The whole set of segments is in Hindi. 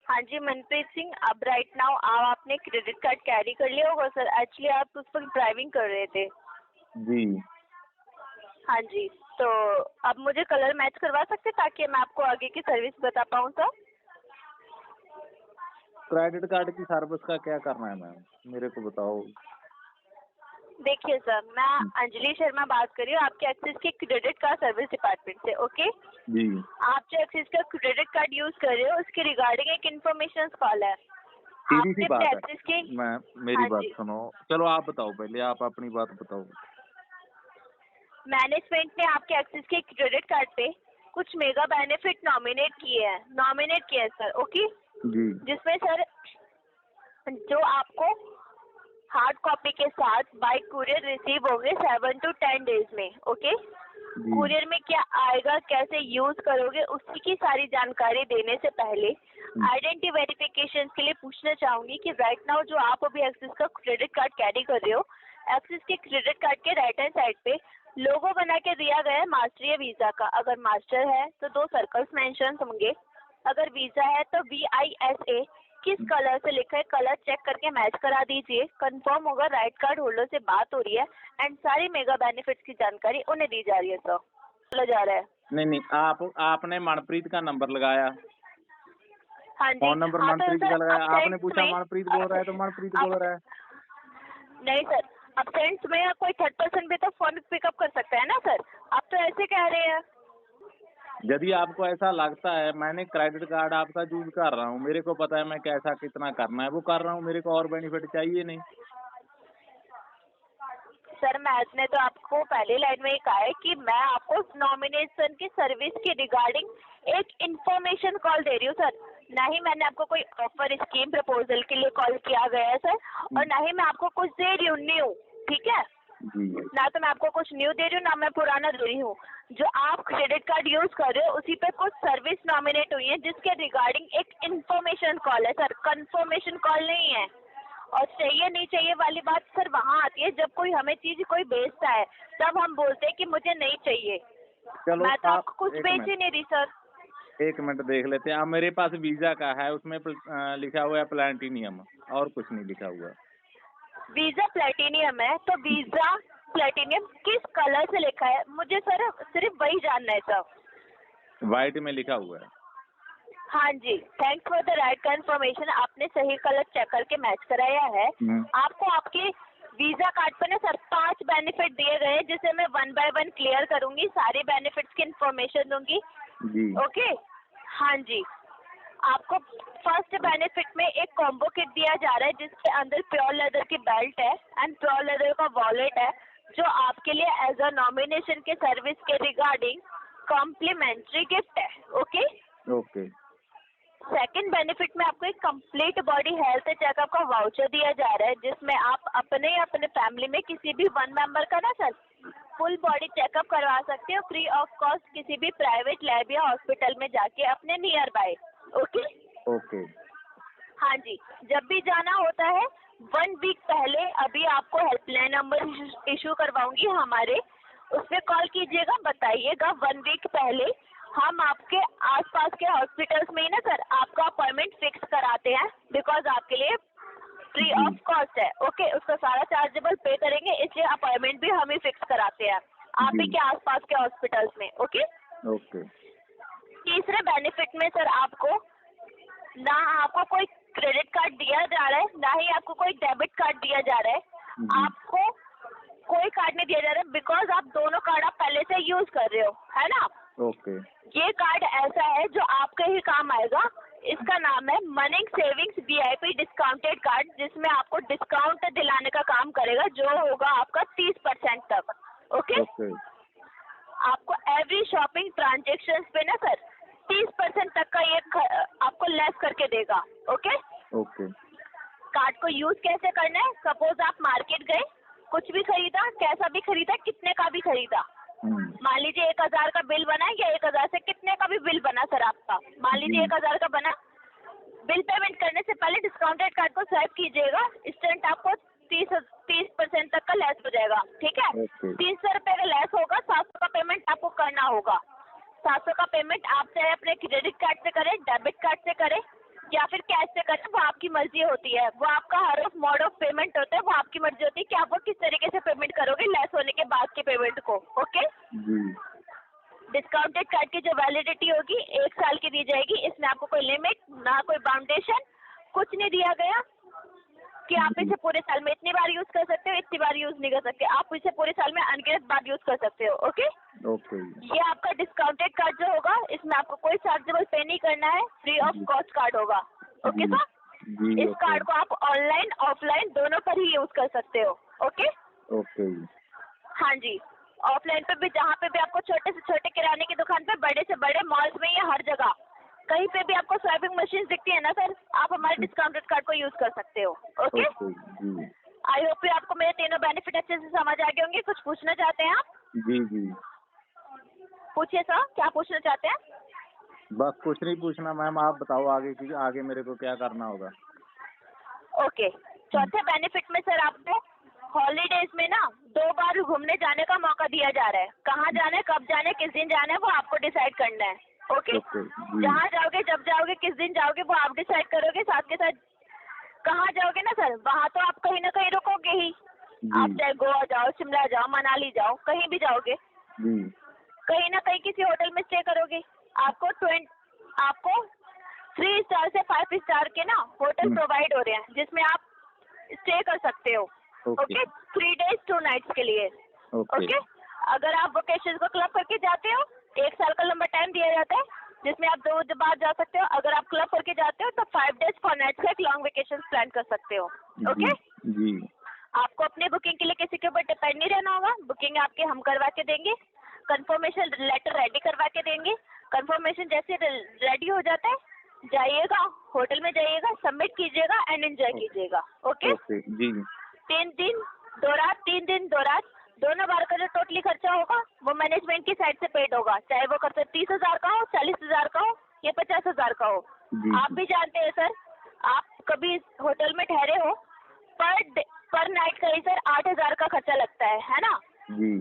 हाँ जी मनप्रीत सिंह, अब राइट नाउ आप आपने क्रेडिट कार्ड कैरी कर लिया होगा सर। एक्चुअली आप उस वक्त ड्राइविंग कर रहे थे। जी। हाँ जी, तो अब मुझे कलर मैच करवा सकते ताकि मैं आपको आगे की सर्विस बता पाऊँ सर। क्रेडिट कार्ड की सर्विस का क्या करना है मैम, मेरे को बताओ। देखिए सर, मैं अंजलि शर्मा बात कर रही हूँ आपके एक्सिस के क्रेडिट कार्ड सर्विस डिपार्टमेंट से। ओके, जी। आप जो एक्सिस का क्रेडिट कार्ड यूज कर रहे हो उसके रिगार्डिंग एक इन्फॉर्मेशन कॉल है। सीधी सी आपने बात अपने है एक्सिस के मैम, मेरी हाँ बात जी, सुनो। चलो आप बताओ, पहले आप अपनी बात बताओ। मैनेजमेंट ने आपके एक्सिस के क्रेडिट कार्ड पे कुछ मेगा बेनिफिट नॉमिनेट किए हैं सर। ओके, जी। जिसमें सर जो आपको हार्ड कॉपी के साथ बाय कुरियर रिसीव होंगे 7 to 10 डेज में। ओके, जी। कुरियर में क्या आएगा, कैसे यूज करोगे, उसी की सारी जानकारी देने से पहले आइडेंटिटी वेरिफिकेशन के लिए पूछना चाहूंगी कि राइट नाउ जो आप अभी एक्सिस का क्रेडिट कार्ड कैरी कर रहे हो, एक्सिस के क्रेडिट कार्ड के राइट हैंड साइड पे लोगो बना के दिया गया है मास्टर या वीजा का। अगर मास्टर है तो 2 सर्कल्स मेंशन होंगे, अगर वीजा है तो VISA किस कलर से लिखा है, कलर चेक करके मैच करा दीजिए। कंफर्म होगा राइट कार्ड होल्डर से बात हो रही है एंड सारी मेगा बेनिफिट्स की जानकारी उन्हें दी जा रही है सर। चला जा रहा है। नहीं, आपने मनप्रीत का नंबर लगाया, हाँ जी, फोन नंबर हाँ तो मनप्रीत सर का लगाया, आपने अपसेंट पूछा में मनप्रीत बोल रहा है तो मनप्रीत बोल रहा है। नहीं सर, अपसेंट में कोई थर्ड पर्सन भी तो फोन पिकअप कर सकता है ना सर। आप तो ऐसे कह रहे हैं। यदि आपको ऐसा लगता है, मैंने क्रेडिट कार्ड आपका यूज कर रहा हूँ, मेरे को पता है मैं कैसा कितना करना है वो कर रहा हूँ, मेरे को और बेनिफिट चाहिए नहीं। सर मैंने तो आपको पहली लाइन में ही कहा है कि मैं आपको नॉमिनेशन की सर्विस के रिगार्डिंग एक इंफॉर्मेशन कॉल दे रही हूँ सर। ना ही मैंने आपको कोई ऑफर स्कीम प्रपोजल के लिए कॉल किया गया है सर, और ना ही मैं आपको कुछ दे रही हूँ न्यू। ठीक है, जी। ना तो मैं आपको कुछ न्यू दे रही हूँ ना मैं पुराना दे रही हूँ। जो आप क्रेडिट कार्ड यूज कर रहे हो उसी पे कुछ सर्विस नॉमिनेट हुई है जिसके रिगार्डिंग एक इंफॉर्मेशन कॉल है सर, कंफर्मेशन कॉल नहीं है। और चाहिए नहीं चाहिए वाली बात सर वहाँ आती है जब कोई हमें चीज कोई बेचता है, तब हम बोलते हैं कि मुझे नहीं चाहिए। चलो मैं तो आप आपको कुछ एक बेच मिनट ही नहीं रही सर। एक मिनट देख लेते हैं। अब मेरे पास वीजा का है, उसमें लिखा हुआ है प्लैटिनियम, और कुछ नहीं लिखा हुआ। वीजा प्लेटिनियम है तो वीजा प्लेटिनियम किस कलर से लिखा है मुझे सर सिर्फ वही जानना है सर। व्हाइट में लिखा हुआ है। हाँ जी, thanks for the right confirmation. आपने सही कलर चेक करके मैच कराया है। आपको आपके वीजा कार्ड पर ना सर 5 बेनिफिट दिए गए हैं जिसे मैं 1 by 1 क्लियर करूंगी, सारी बेनिफिट्स की इंफॉर्मेशन दूंगी। जी। ओके, हाँ जी, आपको फर्स्ट बेनिफिट में एक कॉम्बो किट दिया जा रहा है जिसके अंदर प्योर लेदर की बेल्ट है एंड प्योर लेदर का वॉलेट है, जो आपके लिए एज अ नॉमिनेशन के सर्विस के रिगार्डिंग कॉम्प्लीमेंट्री गिफ्ट है। Okay, okay. सेकंड बेनिफिट में आपको एक कंप्लीट बॉडी हेल्थ चेकअप का वाउचर दिया जा रहा है जिसमें आप अपने फैमिली में किसी भी 1 मेंबर का ना सर फुल बॉडी चेकअप करवा सकते हो फ्री ऑफ कॉस्ट किसी भी प्राइवेट लैब या हॉस्पिटल में जाके अपने नियर बाय। Okay, okay. हाँ जी, जब भी जाना होता है 1 वीक पहले अभी आपको हेल्पलाइन नंबर इशू करवाऊंगी हमारे, उस पर कॉल कीजिएगा, बताइएगा 1 वीक पहले हम आपके आसपास के हॉस्पिटल्स में ही ना सर आपका अपॉइंटमेंट फिक्स कराते हैं, बिकॉज आपके लिए फ्री जी। ऑफ कॉस्ट है। ओके, उसका सारा चार्जेबल पे करेंगे, इसलिए अपॉइंटमेंट भी हम ही फिक्स कराते हैं आप ही जी। के आसपास के हॉस्पिटल्स में। Okay, okay. तीसरे बेनिफिट में सर आपको ना आपको कोई क्रेडिट कार्ड दिया जा रहा है ना ही आपको कोई डेबिट कार्ड दिया जा रहा है। जी। आपको कोई कार्ड नहीं दिया जा रहा है बिकॉज आप दोनों कार्ड आप पहले से यूज कर रहे हो, है ना। ओके। ये कार्ड ऐसा है जो आपके ही काम आएगा। इसका नाम है मनिंग सेविंग्स VIP डिस्काउंटेड कार्ड, जिसमें आपको डिस्काउंट दिलाने का काम करेगा जो होगा आपका 30% तक। Okay, okay. आपको एवरी शॉपिंग ट्रांजेक्शन पे ना सर 30% तक का ये आपको लेस करके देगा। Okay, okay. कार्ड को यूज कैसे करना है, सपोज आप मार्केट गए, कुछ भी खरीदा, कैसा भी खरीदा, कितने का भी खरीदा, मान लीजिए 1000 का बिल बना या 1000 से कितने का भी बिल बना सर आपका, मान लीजिए 1000 का बना, बिल पेमेंट करने से पहले डिस्काउंटेड कार्ड को स्वाइप कीजिएगा, इंस्टेंट आपको 30% तक का लेस हो जाएगा। ठीक है, ओके। 300 रुपए का लेस होगा, 700 का पेमेंट आपको करना होगा। 700 का पेमेंट आप चाहे अपने क्रेडिट कार्ड से करें, डेबिट कार्ड से करें या फिर कैश से करें, वो आपकी मर्जी होती है। वो आपका हर ऑफ मोड ऑफ पेमेंट होता है, वो आपकी मर्जी होती है कि आप वो किस तरीके से पेमेंट करोगे लेस होने के बाद की पेमेंट को। ओके, जी डिस्काउंटेड कार्ड की जो वैलिडिटी होगी 1 साल की दी जाएगी। इसमें आपको कोई लिमिट ना कोई बाउंडेशन कुछ नहीं दिया गया कि आप इसे पूरे साल में इतनी बार यूज कर सकते हो, इतनी बार यूज नहीं कर सकते। आप इसे पूरे साल में अनगिनत बार यूज कर सकते हो। ओके, ओके ये आपका डिस्काउंटेड कार्ड जो होगा, इसमें आपको कोई चार्जेबल पे नहीं करना है, फ्री ऑफ कॉस्ट कार्ड होगा। ओके सर, जी इस ओके कार्ड को आप ऑनलाइन ऑफलाइन दोनों पर ही यूज कर सकते हो। ओके, ओके हाँ जी, ऑफलाइन पे भी, जहाँ पे भी आपको छोटे से छोटे किराने की दुकान पे, बड़े से बड़े मॉल्स में, या हर जगह कहीं पे भी आपको स्वाइपिंग मशीन दिखती है ना सर, आप हमारे डिस्काउंटेड कार्ड को यूज कर सकते हो। ओके, जी आई होप आपको मेरे तीनों बेनिफिट अच्छे से समझ आ गए होंगे। कुछ पूछना चाहते हैं आप? जी जी पूछिए सर, क्या पूछना चाहते हैं? बस कुछ नहीं पूछना मैम, आप बताओ आगे की, आगे मेरे को क्या करना होगा। ओके, चौथे बेनिफिट में सर आपको हॉलीडेज में ना 2 बार घूमने जाने का मौका दिया जा रहा है। कहाँ जाना है, कब जाना है, किस दिन जाना है, वो आपको डिसाइड करना है। ओके, जहाँ जाओगे, जब जाओगे, किस दिन जाओगे, वो आप डिसाइड करोगे। साथ के साथ कहाँ जाओगे ना सर, वहाँ तो आप कहीं ना कहीं रुकोगे ही। आप चाहे गोवा जाओ, शिमला जाओ, मनाली जाओ, कहीं भी जाओगे, कहीं ना कहीं किसी होटल में स्टे करोगे। आपको 3 स्टार से 5 स्टार के ना होटल प्रोवाइड हो रहे हैं, जिसमें आप स्टे कर सकते हो। ओके, 3 days 2 nights के लिए। ओके, अगर आप वेकेशन को क्लब करके जाते हो, 1 साल का लंबा टाइम दिया जाता है, जिसमें आप 2 बार जा सकते हो। अगर आप क्लब करके जाते हो तो 5 days 4 nights का एक लॉन्ग वेकेशन प्लान कर सकते हो। ओके, जी आपको अपनी बुकिंग के लिए किसी के ऊपर डिपेंड नहीं रहना होगा। बुकिंग आपके हम करवा के देंगे, कंफर्मेशन लेटर रेडी करवा के देंगे। कंफर्मेशन जैसे रेडी हो जाता है, जाइएगा होटल में, जाइएगा, सबमिट कीजिएगा एंड एंजॉय कीजिएगा। ओके, जी 3 दिन 2 रात, 3 दिन 2 रात, दोनों बार का जो टोटली खर्चा होगा वो मैनेजमेंट की साइड से पेड होगा। चाहे वो खर्चा 30,000 का हो, 40,000 का हो, या 50,000 का हो। आप भी जानते हैं सर, आप कभी होटल में ठहरे हो, पर नाइट का ही सर 8,000 का खर्चा लगता है ना? जी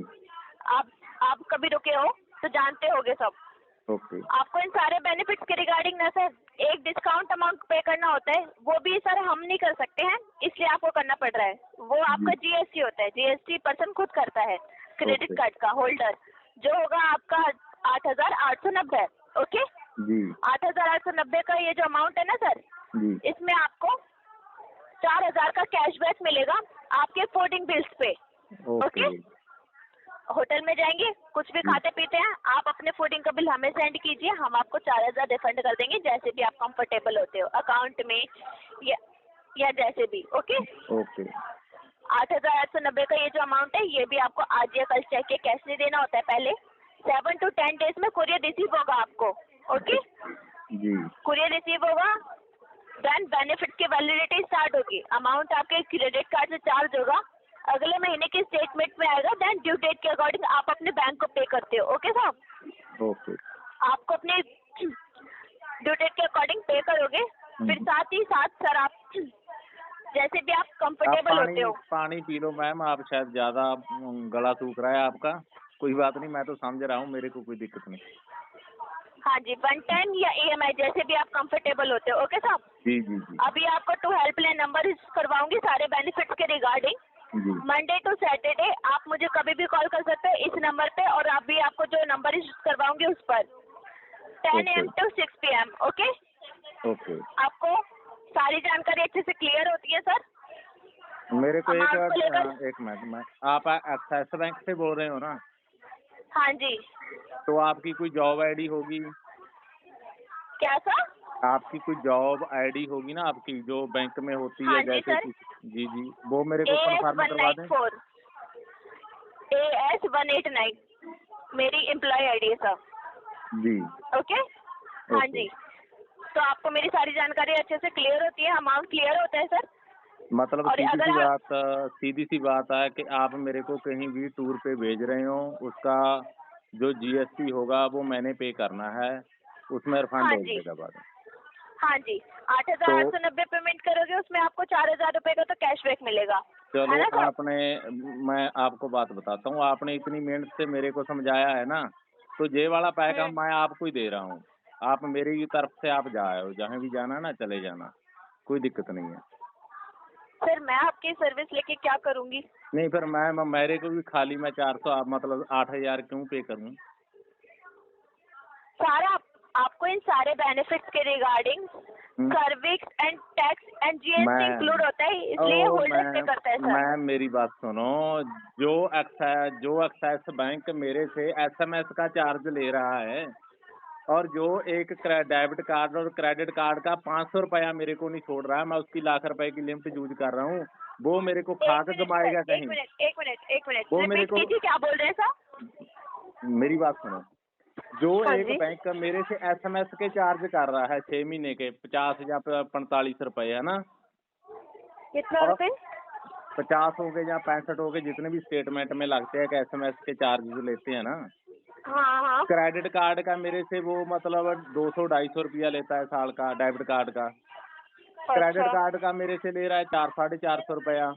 आप कभी रुके हो तो जानते होगे सब। ओके आपको इन सारे बेनिफिट्स के रिगार्डिंग ना सर एक डिस्काउंट अमाउंट पे करना होता है, वो भी सर हम नहीं कर सकते हैं, इसलिए आपको करना पड़ रहा है। वो आपका जीएसटी होता है, जीएसटी पर्सन खुद करता है, क्रेडिट कार्ड का होल्डर, जो होगा आपका 8,890। ओके, जी 8,890 का ये जो अमाउंट है ना सर, इसमें आपको 4,000 का कैशबैक मिलेगा आपके फूडिंग बिल्स पे। ओके, होटल में जाएंगे, कुछ भी खाते पीते हैं, आप अपने फूडिंग का बिल हमें सेंड कीजिए, हम आपको 4,000 रिफंड कर देंगे, जैसे भी आप कंफर्टेबल होते हो, अकाउंट में या जैसे भी। ओके, 8,890 का ये जो अमाउंट है, ये भी आपको आज या कल चेक के कैश नहीं देना होता है। पहले 7 to 10 days में कुरियर रिसीव होगा आपको। ओके, कुरियर रिसीव होगा, देन बेनिफिट की वैलिडिटी स्टार्ट होगी। अमाउंट आपके क्रेडिट कार्ड से चार्ज होगा, अगले महीने की स्टेटमेंट में आएगा, देन ड्यू डेट के अकॉर्डिंग आप अपने बैंक को पे करते हो। ओके साहब, आपको अपने ड्यू डेट के अकॉर्डिंग पे करोगे। फिर साथ ही साथ सर आप जैसे भी आप कंफर्टेबल होते हो। पानी पी लो मैम, आप शायद ज्यादा गला सूख रहा है आपका। कोई बात नहीं, मैं तो समझ रहा हूँ, मेरे को कोई दिक्कत नहीं। हाँ जी, 1 टाइम या EMI जैसे भी आप कंफर्टेबल होते हो। ओके साहब, जी अभी आपको 2 हेल्पलाइन नंबर करवाऊंगी सारे बेनिफिट्स के रिगार्डिंग। मंडे टू सैटरडे आप मुझे कभी भी कॉल कर सकते हो इस नंबर पे, और अभी आपको जो नंबर करवाऊंगी उस पर 10 AM to 6 PM। ओके, आपको सारी जानकारी अच्छे से क्लियर होती है सर? मेरे को एक मिनट, आप एक्सिस बैंक से बोल रहे हो ना? हाँ जी। तो आपकी कोई जॉब आईडी होगी? क्या सर? आपकी कोई जॉब आईडी होगी ना आपकी, जो बैंक में होती हाँ है जैसे? जी वो मेरे को कंफर्म करवा दें। AS189 मेरी एम्प्लॉय आईडी है सर। जी ओके, हाँ जी, तो आपको मेरी सारी जानकारी अच्छे से क्लियर होती है, अमाउंट क्लियर होता है सर। मतलब सीधी सी बात है कि आप मेरे को कहीं भी टूर पे भेज रहे हो, उसका जो GST होगा वो मैंने पे करना है, उसमें रिफंड हो जाएगा बाद में। हाँ जी, 8,890 पेमेंट करोगे, उसमें आपको 4,000 रुपए का तो कैशबैक मिलेगा। चलो मैं आपको बात बताता हूँ, आपने इतनी मेहनत से मेरे को समझाया है ना, तो ये वाला पैक मैं आपको ही दे रहा हूँ। आप मेरी तरफ से आप जाओ, जहाँ भी जाना ना चले जाना, कोई दिक्कत नहीं है। सर मैं आपकी सर्विस लेके क्या करूंगी? नहीं फिर मैं मेरे को भी खाली मैं 400 मतलब 8,000 क्यों पे करूँ? सारा आपको इन सारे बेनिफिट्स के regarding service and tax and GST include होता है, इसलिए होल्डर पे करता है सर। मैं मेरी बात सुनो, जो एक्साइज बैंक मेरे से एसएमएस का चार्ज ले रहा है और जो एक डेबिट कार्ड और क्रेडिट कार्ड का 500 रुपया मेरे को नहीं छोड़ रहा है, मैं उसकी लाख रुपए की लिमिट यूज कर रहा हूँ, वो मेरे को खा के जमाएगा कहीं? एक मिनट वो मेरे को क्या बोल रहे हैं सर? मेरी बात सुनो, जो एक बैंक मेरे से एसएमएस के चार्ज कर रहा है 6 महीने के 50 या 45 रुपए, है ना? कितना रुपए? 50 हो गए या 65 हो गए, जितने भी स्टेटमेंट में लगते हैं कि एसएमएस के चार्जेस लेते हैं ना। हाँ। क्रेडिट कार्ड का मेरे से वो मतलब 200-250 रुपया लेता है साल का, डेबिट कार्ड का। क्रेडिट कार्ड का मेरे से ले रहा है 400-450 रुपया।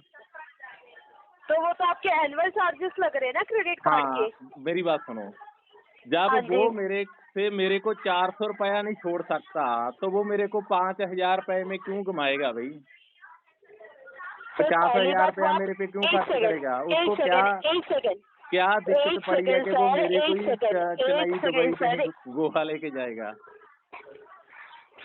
तो वो तो आपके एनुअल चार्जेस लग रहे हैं ना क्रेडिट कार्ड के? मेरी बात सुनो, जब वो मेरे को 400 रुपया नहीं छोड़ सकता, तो वो मेरे को 5,000 रुपए में क्यों घुमाएगा भाई? 50,000 रुपया मेरे पे क्यों खर्च करेगा? उसको क्या दिक्कत पड़ी है कि वो मेरे को ही चेन्नई दुबई कहीं गोवा लेके जाएगा?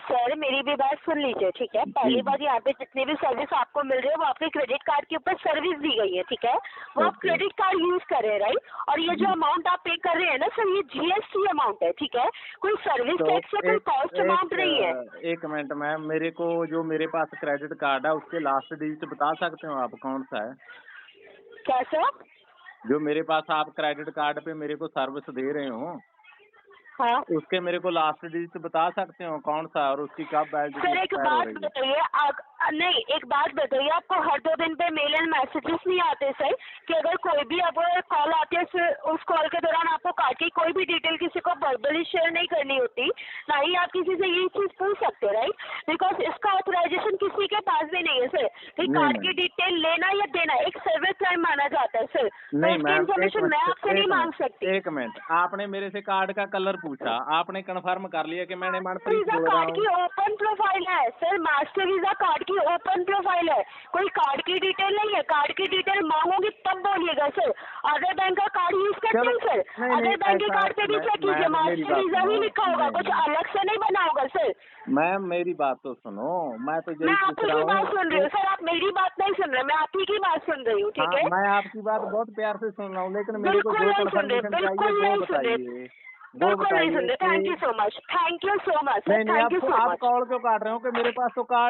सर मेरी भी बात सुन लीजिए, ठीक है? पहली बात, यहाँ पे जितनी भी सर्विस आपको मिल रही है वो आपके क्रेडिट कार्ड के ऊपर सर्विस दी गई है, ठीक है? वो आप क्रेडिट कार्ड यूज कर रहे हैं, राइट? और ये जो अमाउंट आप पे कर रहे हैं ना सर, ये जीएसटी अमाउंट है, ठीक है? कोई सर्विस टैक्स या कोई कॉस्ट अमाउंट नहीं है। एक मिनट मैम, मेरे को जो मेरे पास क्रेडिट कार्ड है उसके लास्ट डिजिट बता सकते हो आप कौन सा है? क्या सर? जो मेरे पास आप क्रेडिट कार्ड पे मेरे को सर्विस दे रहे हो, हाँ, उसके मेरे को लास्ट डिजिट बता सकते हो कौन सा और उसकी कब वैलिडिटी? सर एक बात बताइए, नहीं एक बात बताइए, आपको हर 2 दिन पे मेल एंड मैसेजेस नहीं आते सर कि अगर कोई भी आपको कॉल आती है फिर उस कॉल के दौरान आपको कार्ड की कोई भी डिटेल किसी को वर्बली शेयर नहीं करनी होती, ना ही आप किसी से ये चीज पूछ सकते, राइट? बिकॉज इसका ऑथराइजेशन किसी के पास भी नहीं है सर कि कार्ड की डिटेल लेना या देना एक सर्विस क्राइम माना जाता है सर। नहीं मैम, इन्फॉर्मेशन मैं आपसे नहीं मांग सकती। एक मिनट, आपने मेरे से कार्ड का कलर पूछा, आपने कन्फर्म कर लिया कि मैंने मनप्रीत बोल रहा कार्ड की ओपन प्रोफाइल है सर, मास्टर वीजा कार्ड की ओपन प्रोफाइल है, कोई कार्ड की डिटेल नहीं है। कार्ड की डिटेल मांगोगी तब बोलिएगा सर। अदर बैंक का कार्ड यूज करते हैं सर, अदर बैंक के कार्ड पे भी चेक कीजिए, मास्टर वीजा ही लिखा होगा, कुछ अलग से नहीं बना होगा सर। मैम मेरी बात तो सुनो, मैं आपकी बात सुन रही हूँ सर, आप मेरी बात नहीं सुन रहे, मैं आपकी की बात सुन रही हूँ, ठीक है? मैं आपकी बात बहुत प्यार से सुन रहा हूँ, लेकिन मेरे को जो कंफर्मेशन चाहिए वो बताइए। बिल्कुल नहीं सुन रहे। Thank you so much, thank you so much. नहीं, आप कॉल क्यों काट रहे हो कि मेरे पास तो कार्ड